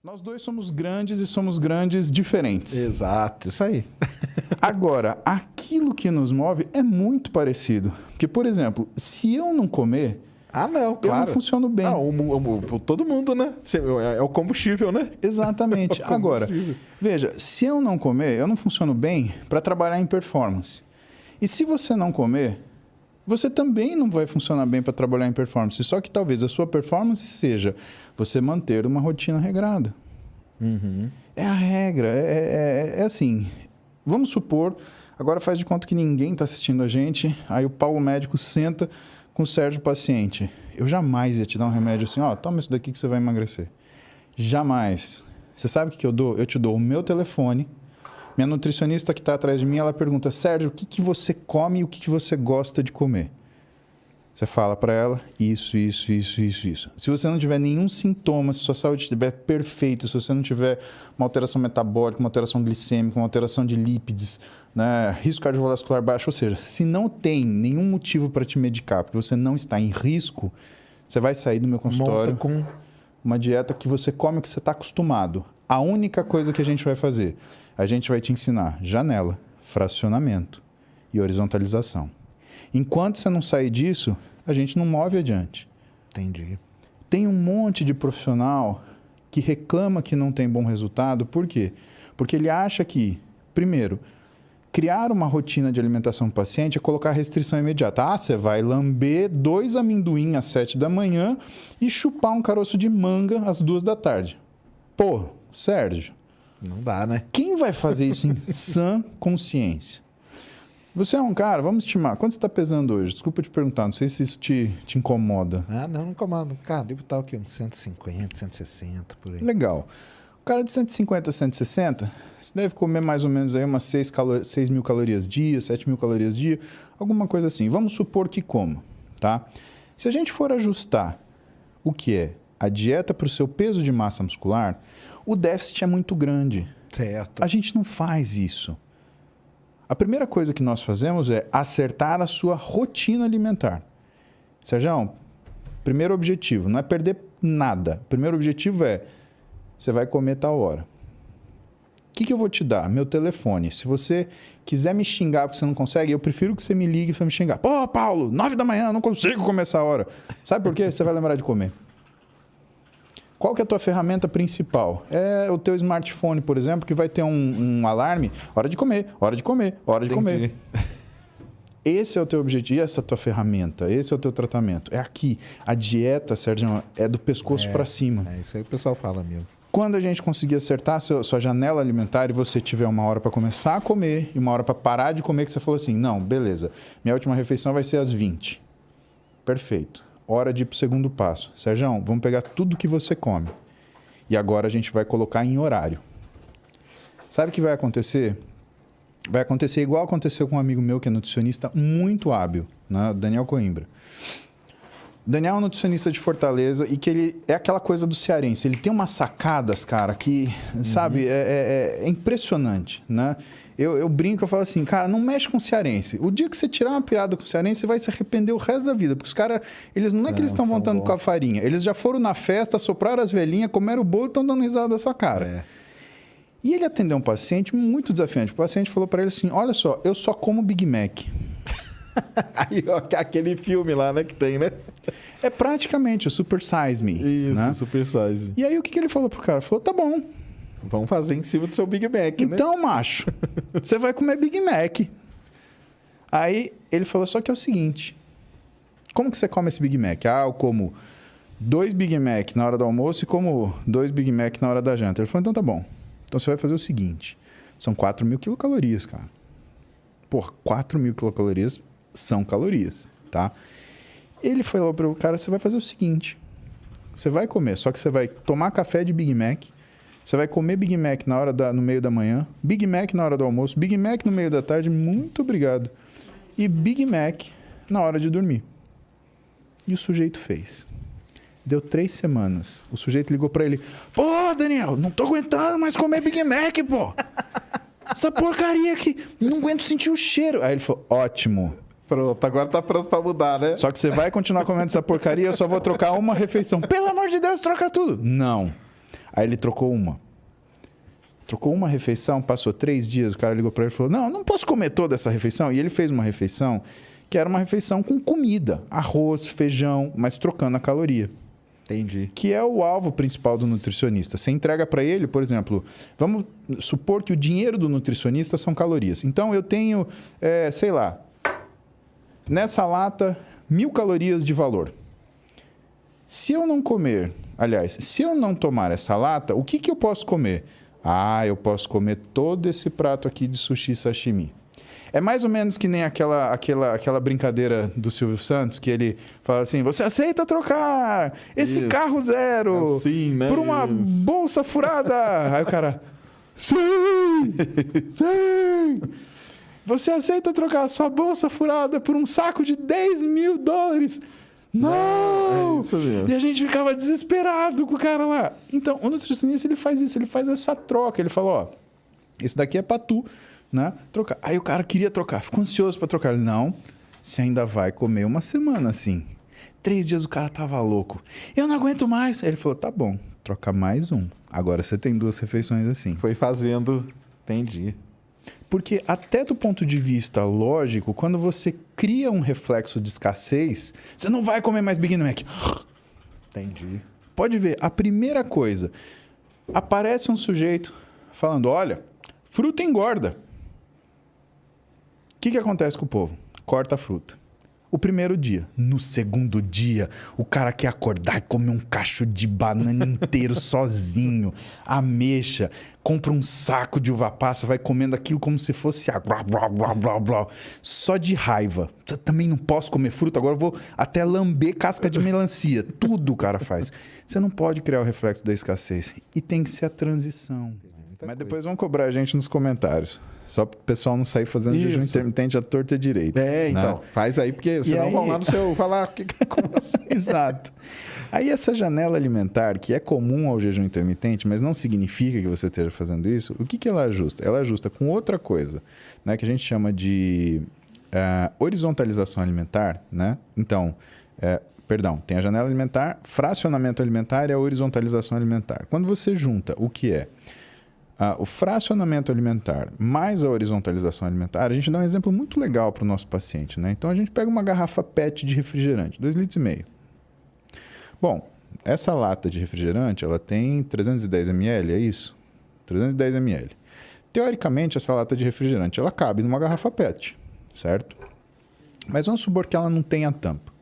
Nós dois somos grandes e somos grandes diferentes. Exato, isso aí. Agora, aquilo que nos move é muito parecido. Porque, por exemplo, se eu não comer, não, claro. eu não funciono bem. Todo mundo, né? É o combustível, né? Exatamente. Agora, veja, se eu não comer, eu não funciono bem para trabalhar em performance. E se você não comer, você também não vai funcionar bem para trabalhar em performance. Só que talvez a sua performance seja você manter uma rotina regrada. Uhum. É a regra. É assim. Vamos supor, agora faz de conta que ninguém está assistindo a gente, aí o Paulo médico senta com o Sérgio paciente. Eu jamais ia te dar um remédio assim, toma isso daqui que você vai emagrecer. Jamais. Você sabe o que eu dou? Eu te dou o meu telefone. Minha nutricionista que está atrás de mim, ela pergunta, Sérgio, o que você come e o que você gosta de comer? Você fala para ela, isso. Se você não tiver nenhum sintoma, se sua saúde estiver perfeita, se você não tiver uma alteração metabólica, uma alteração glicêmica, uma alteração de lípides, né, risco cardiovascular baixo, ou seja, se não tem nenhum motivo para te medicar, porque você não está em risco, você vai sair do meu consultório com uma dieta que você come o que você está acostumado. A única coisa que a gente vai fazer, a gente vai te ensinar janela, fracionamento e horizontalização. Enquanto você não sair disso, a gente não move adiante. Entendi. Tem um monte de profissional que reclama que não tem bom resultado. Por quê? Porque ele acha que, primeiro, criar uma rotina de alimentação para o paciente é colocar restrição imediata. Você vai lamber 2 amendoim às 7 da manhã e chupar um caroço de manga às 2 da tarde. Pô, Sérgio. Não dá, né? Quem vai fazer isso em sã consciência? Você é um cara, vamos estimar, quanto você está pesando hoje? Desculpa te perguntar, não sei se isso te incomoda. Não incomoda. Cara, devo estar aqui uns 150, 160, por aí. Legal. O cara de 150 160, você deve comer mais ou menos aí umas 6 mil calorias dia, 7 mil calorias dia, alguma coisa assim. Vamos supor que como, tá? Se a gente for ajustar o que é a dieta para o seu peso de massa muscular, o déficit é muito grande. Certo. A gente não faz isso. A primeira coisa que nós fazemos é acertar a sua rotina alimentar. Sérgio, primeiro objetivo, não é perder nada. O primeiro objetivo é, você vai comer tal hora. O que eu vou te dar? Meu telefone. Se você quiser me xingar porque você não consegue, eu prefiro que você me ligue para me xingar. Pô, Paulo, 9 da manhã, eu não consigo comer essa hora. Sabe por quê? Você vai lembrar de comer. Qual que é a tua ferramenta principal? É o teu smartphone, por exemplo, que vai ter um alarme. Hora de comer, hora de comer, hora de comer. Esse é o teu objetivo, essa é a tua ferramenta, esse é o teu tratamento. É aqui. A dieta, Sérgio, é do pescoço para cima. É isso aí que o pessoal fala mesmo. Quando a gente conseguir acertar sua janela alimentar e você tiver uma hora para começar a comer e uma hora para parar de comer, que você falou assim, não, beleza, minha última refeição vai ser às 20. Perfeito. Hora de ir para o segundo passo. Sérgio, vamos pegar tudo que você come. E agora a gente vai colocar em horário. Sabe o que vai acontecer? Vai acontecer igual aconteceu com um amigo meu que é nutricionista muito hábil, né? Daniel Coimbra. Daniel é um nutricionista de Fortaleza e que ele é aquela coisa do cearense. Ele tem umas sacadas, cara, que, sabe, é impressionante, né? Eu brinco, eu falo assim, cara, não mexe com o cearense. O dia que você tirar uma pirada com o cearense, você vai se arrepender o resto da vida. Porque os caras, eles não é que eles estão voltando com a farinha. Eles já foram na festa, sopraram as velhinhas, comeram o bolo e estão dando risada da sua cara. É. E ele atendeu um paciente muito desafiante. O paciente falou para ele assim, olha só, eu só como Big Mac. Aí, ó, aquele filme lá, né, que tem, né? É praticamente o Super Size Me. Isso, né? Super Size Me. E aí o que ele falou pro cara? Ele falou, tá bom. Vamos fazer em cima do seu Big Mac, né? Então, macho, você vai comer Big Mac. Aí ele falou, só que é o seguinte, como que você come esse Big Mac? Eu como 2 Big Mac na hora do almoço e como 2 Big Mac na hora da janta. Ele falou, então tá bom. Então você vai fazer o seguinte, são 4 mil quilocalorias, cara. Porra, 4 mil quilocalorias são calorias, tá? Ele falou para o cara, você vai fazer o seguinte, você vai comer, só que você vai tomar café de Big Mac, você vai comer Big Mac no meio da manhã, Big Mac na hora do almoço, Big Mac no meio da tarde, muito obrigado. E Big Mac na hora de dormir. E o sujeito fez. Deu 3 semanas. O sujeito ligou pra ele. Pô, Daniel, não tô aguentando mais comer Big Mac, pô. Essa porcaria aqui. Não aguento sentir o cheiro. Aí ele falou, ótimo. Pronto, agora tá pronto pra mudar, né? Só que você vai continuar comendo essa porcaria, eu só vou trocar uma refeição. Pelo amor de Deus, troca tudo. Não. Aí ele trocou uma. Trocou uma refeição, passou 3 dias, o cara ligou para ele e falou, não posso comer toda essa refeição. E ele fez uma refeição que era uma refeição com comida, arroz, feijão, mas trocando a caloria. Entendi. Que é o alvo principal do nutricionista. Você entrega para ele, por exemplo, vamos supor que o dinheiro do nutricionista são calorias. Então, eu tenho, sei lá, nessa lata, 1.000 calorias de valor. Se eu não comer, aliás, se eu não tomar essa lata, o que eu posso comer? Eu posso comer todo esse prato aqui de sushi sashimi. É mais ou menos que nem aquela brincadeira do Silvio Santos, que ele fala assim, você aceita trocar esse carro zero assim, né? por uma bolsa furada? Aí o cara, sim! Você aceita trocar a sua bolsa furada por um saco de $10.000? Não! É isso mesmo. E a gente ficava desesperado com o cara lá. Então, o nutricionista, ele faz isso, ele faz essa troca. Ele fala, ó, isso daqui é pra tu, né? Trocar. Aí o cara queria trocar, ficou ansioso pra trocar. Ele, não, você ainda vai comer uma semana assim. 3 dias o cara tava louco. Eu não aguento mais. Aí ele falou, tá bom, troca mais um. Agora você tem 2 refeições assim. Foi fazendo... Entendi. Porque até do ponto de vista lógico, quando você cria um reflexo de escassez, você não vai comer mais Big Mac. Entendi. Pode ver, a primeira coisa, aparece um sujeito falando, olha, fruta engorda. O que acontece com o povo? Corta a fruta. O primeiro dia. No segundo dia, o cara quer acordar e comer um cacho de banana inteiro sozinho, ameixa, compra um saco de uva passa, vai comendo aquilo como se fosse água, blá, blá, blá, blá, só de raiva. Eu também não posso comer fruta, agora eu vou até lamber casca de melancia. Tudo o cara faz. Você não pode criar o reflexo da escassez. E tem que ser a transição. Mas depois vão cobrar a gente nos comentários. Só para o pessoal não sair fazendo jejum intermitente à torta e direito. Então, faz aí, porque senão vão lá no seu falar como assim. Exato. Aí essa janela alimentar, que é comum ao jejum intermitente, mas não significa que você esteja fazendo isso, o que ela ajusta? Ela ajusta com outra coisa, né, que a gente chama de horizontalização alimentar, né? Então, tem a janela alimentar, fracionamento alimentar e a horizontalização alimentar. Quando você junta o que é o fracionamento alimentar mais a horizontalização alimentar, a gente dá um exemplo muito legal para o nosso paciente, né? Então, a gente pega uma garrafa PET de refrigerante, 2,5 litros. Bom, essa lata de refrigerante, ela tem 310 ml, é isso? 310 ml. Teoricamente, essa lata de refrigerante, ela cabe numa garrafa PET, certo? Mas vamos supor que ela não tenha tampa.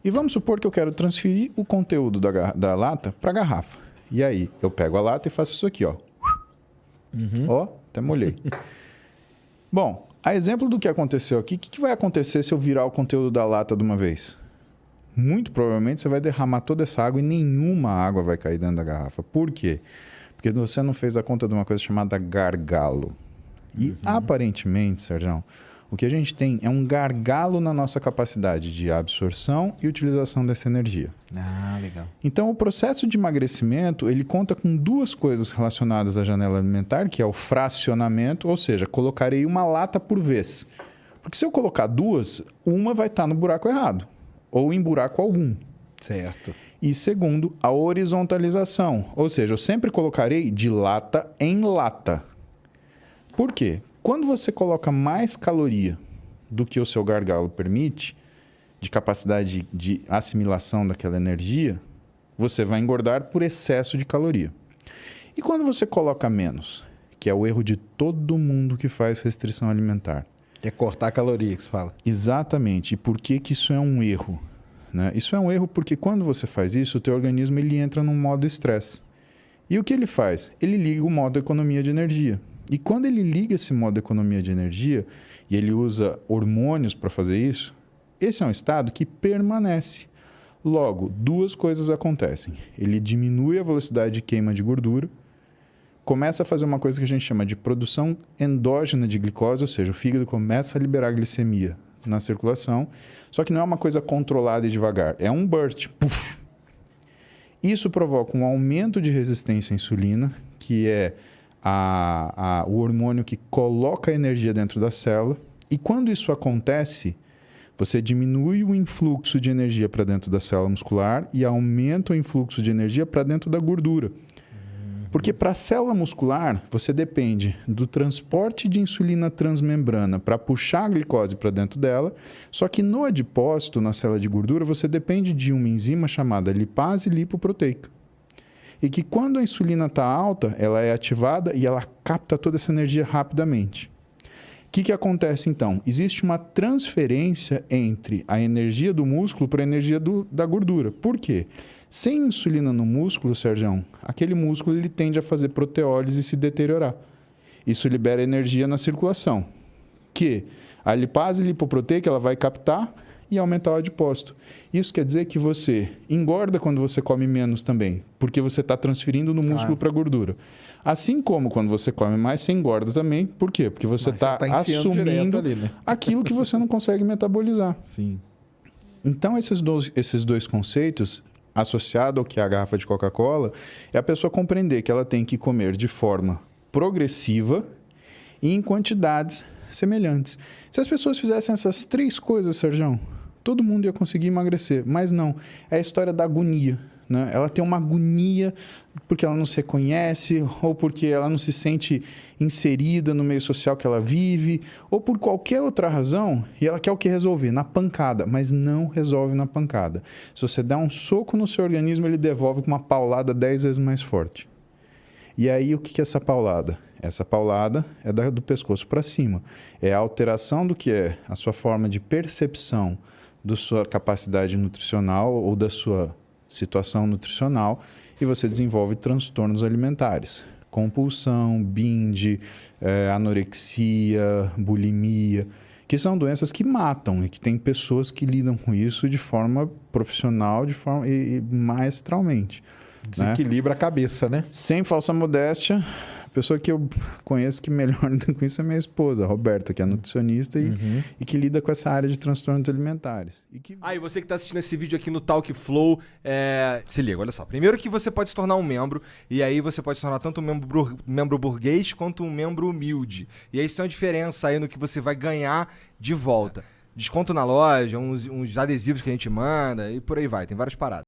E vamos supor que eu quero transferir o conteúdo da lata para a garrafa. E aí, eu pego a lata e faço isso aqui, ó. Ó, até molhei. Bom, a exemplo do que aconteceu aqui, o que vai acontecer se eu virar o conteúdo da lata de uma vez? Muito provavelmente você vai derramar toda essa água e nenhuma água vai cair dentro da garrafa. Por quê? Porque você não fez a conta de uma coisa chamada gargalo. E aparentemente, Sérgio, o que a gente tem é um gargalo na nossa capacidade de absorção e utilização dessa energia. Legal. Então, o processo de emagrecimento, ele conta com 2 coisas relacionadas à janela alimentar, que é o fracionamento, ou seja, colocarei uma lata por vez. Porque se eu colocar 2, uma vai estar no buraco errado, ou em buraco algum. Certo. E segundo, a horizontalização, ou seja, eu sempre colocarei de lata em lata. Por quê? Quando você coloca mais caloria do que o seu gargalo permite, de capacidade de assimilação daquela energia, você vai engordar por excesso de caloria. E quando você coloca menos, que é o erro de todo mundo que faz restrição alimentar. É cortar a caloria que você fala. Exatamente. E por que isso é um erro? Né? Isso é um erro porque quando você faz isso, o teu organismo ele entra num modo estresse. E o que ele faz? Ele liga o modo economia de energia. E quando ele liga esse modo economia de energia, e ele usa hormônios para fazer isso, esse é um estado que permanece. Logo, 2 coisas acontecem. Ele diminui a velocidade de queima de gordura, começa a fazer uma coisa que a gente chama de produção endógena de glicose, ou seja, o fígado começa a liberar glicemia na circulação, só que não é uma coisa controlada e devagar, é um burst. Puff. Isso provoca um aumento de resistência à insulina, que é o hormônio que coloca a energia dentro da célula. E quando isso acontece, Você diminui o influxo de energia para dentro da célula muscular e aumenta o influxo de energia para dentro da gordura. Porque para a célula muscular, você depende do transporte de insulina transmembrana para puxar a glicose para dentro dela, só que no adipócito, na célula de gordura, você depende de uma enzima chamada lipase lipoproteica. E que quando a insulina está alta, ela é ativada e ela capta toda essa energia rapidamente. O que acontece então? Existe uma transferência entre a energia do músculo para a energia da gordura. Por quê? Sem insulina no músculo, Sérgio, aquele músculo ele tende a fazer proteólise e se deteriorar. Isso libera energia na circulação, que a lipase lipoproteica ela vai captar e aumentar o adipócito. Isso quer dizer que você engorda quando você come menos também, porque você está transferindo no músculo para a gordura. Assim como quando você come mais, você engorda também. Por quê? Porque você está assumindo ali, né? Aquilo que você não consegue metabolizar. Sim. Então, esses dois conceitos, associado ao que é a garrafa de Coca-Cola, é a pessoa compreender que ela tem que comer de forma progressiva e em quantidades semelhantes. Se as pessoas fizessem essas 3 coisas, Sérgio, todo mundo ia conseguir emagrecer. Mas não. É a história da agonia. Né? Ela tem uma agonia porque ela não se reconhece, ou porque ela não se sente inserida no meio social que ela vive, ou por qualquer outra razão, e ela quer o que resolver? Na pancada, mas não resolve na pancada. Se você der um soco no seu organismo, ele devolve com uma paulada 10 vezes mais forte. E aí, o que é essa paulada? Essa paulada é do pescoço para cima. É a alteração do que é a sua forma de percepção da sua capacidade nutricional ou da sua situação nutricional e você desenvolve transtornos alimentares. Compulsão, binge, anorexia, bulimia, que são doenças que matam e que tem pessoas que lidam com isso de forma profissional e maestralmente. Desequilibra a cabeça, né? Sem falsa modéstia, a pessoa que eu conheço que melhor lida com isso é minha esposa, a Roberta, que é nutricionista e que lida com essa área de transtornos alimentares. E você que está assistindo esse vídeo aqui no Talk Flow, se liga, olha só. Primeiro que você pode se tornar um membro, e aí você pode se tornar tanto um membro burguês quanto um membro humilde. E aí isso tem uma diferença aí no que você vai ganhar de volta. Desconto na loja, uns adesivos que a gente manda e por aí vai, tem várias paradas.